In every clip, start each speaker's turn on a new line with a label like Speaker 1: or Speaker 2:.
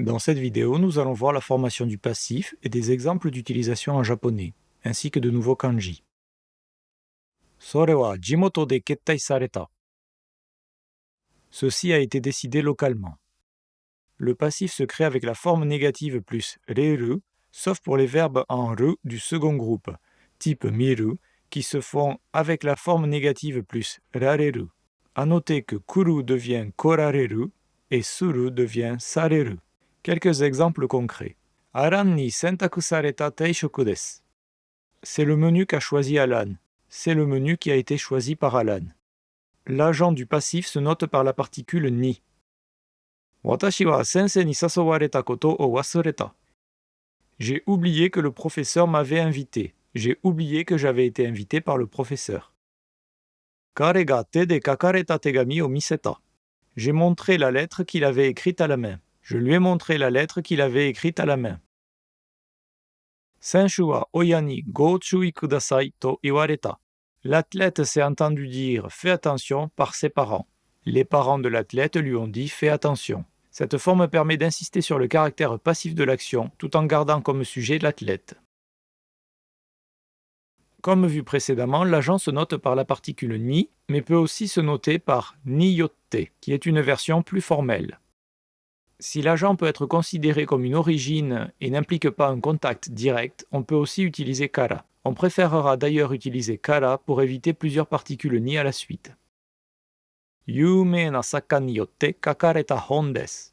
Speaker 1: Dans cette vidéo, nous allons voir la formation du passif et des exemples d'utilisation en japonais, ainsi que de nouveaux kanji. それは地元で決定された. Ceci a été décidé localement. Le passif se crée avec la forme négative plus reru, sauf pour les verbes en ru du second groupe, type miru, qui se font avec la forme négative plus rareru. À noter que kuru devient korareru et suru devient sareru. Quelques exemples concrets. Aran ni sentaku sareta teishoku desu. C'est le menu qu'a choisi Alan. C'est le menu qui a été choisi par Alan. L'agent du passif se note par la particule ni. Watashi wa sensei ni sasowareta koto o wasureta. J'ai oublié que le professeur m'avait invité. J'ai oublié que j'avais été invité par le professeur. Kare ga te de kakareta tegami o miseta. J'ai montré la lettre qu'il avait écrite à la main. Je lui ai montré la lettre qu'il avait écrite à la main. Senshu wa oya ni go chui kudasai to iwareta. L'athlète s'est entendu dire « fais attention » par ses parents. Les parents de l'athlète lui ont dit « fais attention ». Cette forme permet d'insister sur le caractère passif de l'action tout en gardant comme sujet l'athlète. Comme vu précédemment, l'agent se note par la particule ni, mais peut aussi se noter par niyotte, qui est une version plus formelle. Si l'agent peut être considéré comme une origine et n'implique pas un contact direct, on peut aussi utiliser kara. On préférera d'ailleurs utiliser kara pour éviter plusieurs particules ni à la suite. Yumei na sakka ni yotte kakareta hon desu.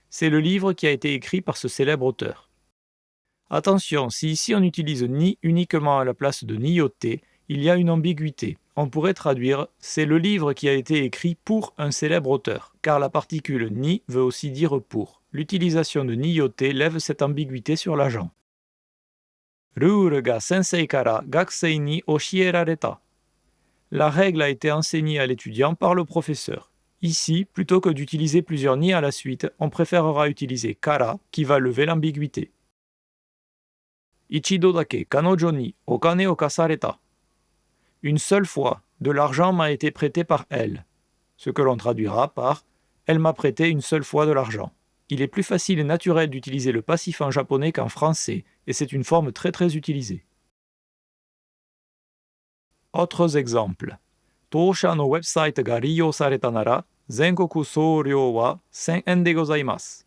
Speaker 1: C'est le livre qui a été écrit par ce célèbre auteur. Attention, si ici on utilise ni uniquement à la place de niyotte, il y a une ambiguïté. On pourrait traduire « c'est le livre qui a été écrit pour un célèbre auteur », car la particule ni veut aussi dire « pour ». L'utilisation de niyotte lève cette ambiguïté sur l'agent. Rule ga sensei kara gakusei ni oshierareta. La règle a été enseignée à l'étudiant par le professeur. Ici, plutôt que d'utiliser plusieurs ni à la suite, on préférera utiliser kara qui va lever l'ambiguïté. Ichido dake kanojo ni okane o kasareta. Une seule fois, de l'argent m'a été prêté par elle. Ce que l'on traduira par « elle m'a prêté une seule fois de l'argent ». Il est plus facile et naturel d'utiliser le passif en japonais qu'en français, et c'est une forme très utilisée. Autres exemples. Tosha no website ga riyou sareta nara, zenkoku souryo wa 1000 yen de gozaimasu.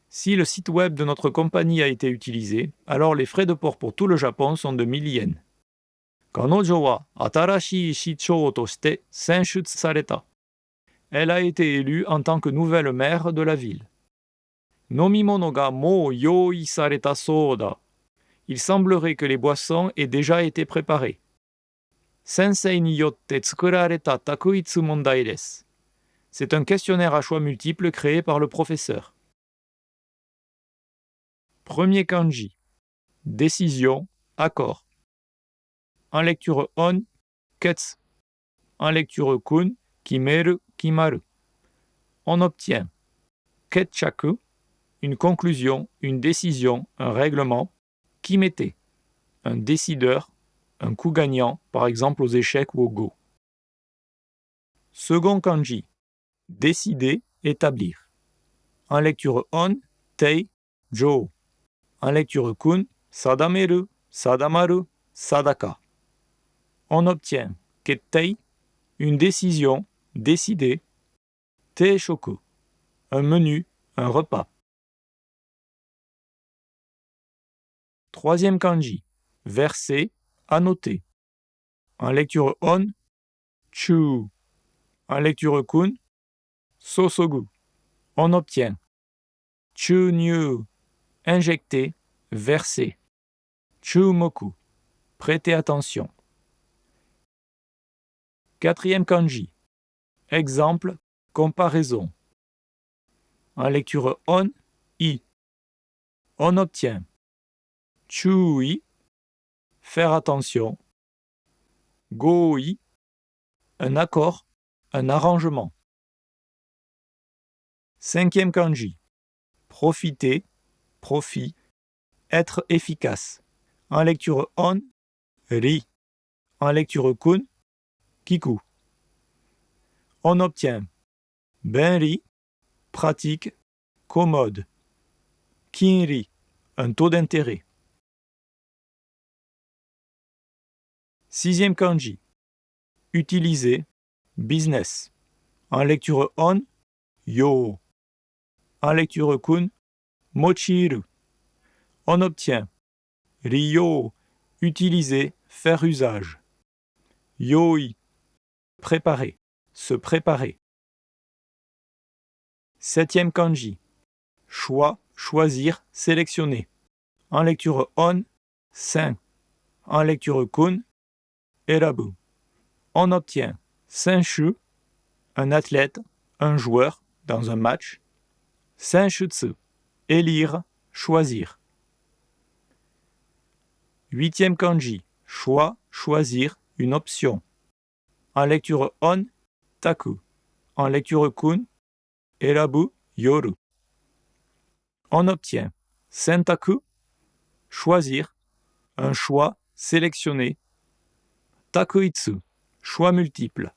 Speaker 1: Si le site web de notre compagnie a été utilisé, alors les frais de port pour tout le Japon sont de 1000 yens. Kanojo wa atarashii shichou to shite senshutsu sareta. Elle a été élue en tant que nouvelle maire de la ville. Nomimono ga mou yōi sareta sou da. Il semblerait que les boissons aient déjà été préparées. Sensei ni yotte tsukurareta takuitsu mondai desu. C'est un questionnaire à choix multiples créé par le professeur. Premier kanji. Décision, accord. En lecture on, ketsu. En lecture kun, kimeru, kimaru. On obtient ketchaku, une conclusion, une décision, un règlement, kimete, un décideur, un coup gagnant, par exemple aux échecs ou au go. Second kanji, décider, établir. En lecture on, tei, jo. En lecture kun, sadameru, sadamaru, sadaka. On obtient kettei, une décision, décider, teishoku, un menu, un repas. Troisième kanji, verser, annoter. En lecture on, chu. En lecture kun, sosogu. On obtient chunyu, injecter, verser. Chumoku, prêter attention. Quatrième kanji, exemple, comparaison. En lecture on, i. On obtient chui, faire attention, goi, un accord, un arrangement. Cinquième kanji, profiter, profit, être efficace. En lecture on, ri. En lecture kun, kiku. On obtient benri, pratique, commode. kinri, un taux d'intérêt. 6e kanji, utiliser, business. En lecture on, yo. En lecture kun, mochiru. On obtient ryo, utiliser, faire usage. Yoi, préparer, se préparer. 7e kanji, choix, choisir, sélectionner. En lecture on, sen. En lecture kun, erabu. On obtient senshu, un athlète, un joueur dans un match. Senshutsu, élire, choisir. 8e kanji, choix, choisir, une option. En lecture on, taku. En lecture kun, erabu, yoru. On obtient sentaku, choisir, un choix, sélectionner. Takuitsu, choix multiple.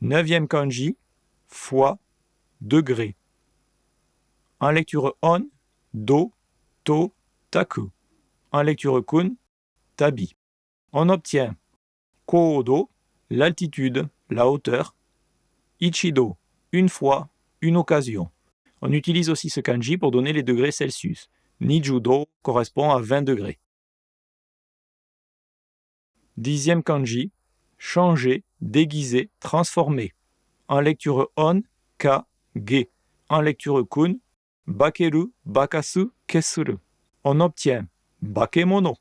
Speaker 1: 9e kanji, fois, degré. En lecture on, do, to, taku. En lecture kun, tabi. On obtient koodo, l'altitude, la hauteur. Ichido, une fois, une occasion. On utilise aussi ce kanji pour donner les degrés Celsius. Nijudo correspond à 20 degrés. 10e kanji, changer, déguiser, transformer. En lecture on, ka, ge. En lecture kun, bakeru, bakasu, kesuru. On obtient bakemono,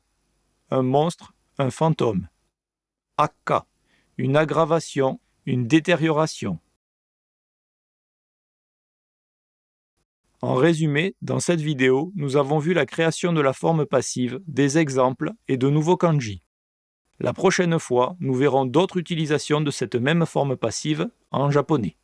Speaker 1: un monstre, un fantôme. Akka, une aggravation, une détérioration. En résumé, dans cette vidéo, nous avons vu la création de la forme passive, des exemples et de nouveaux kanji. La prochaine fois, nous verrons d'autres utilisations de cette même forme passive en japonais.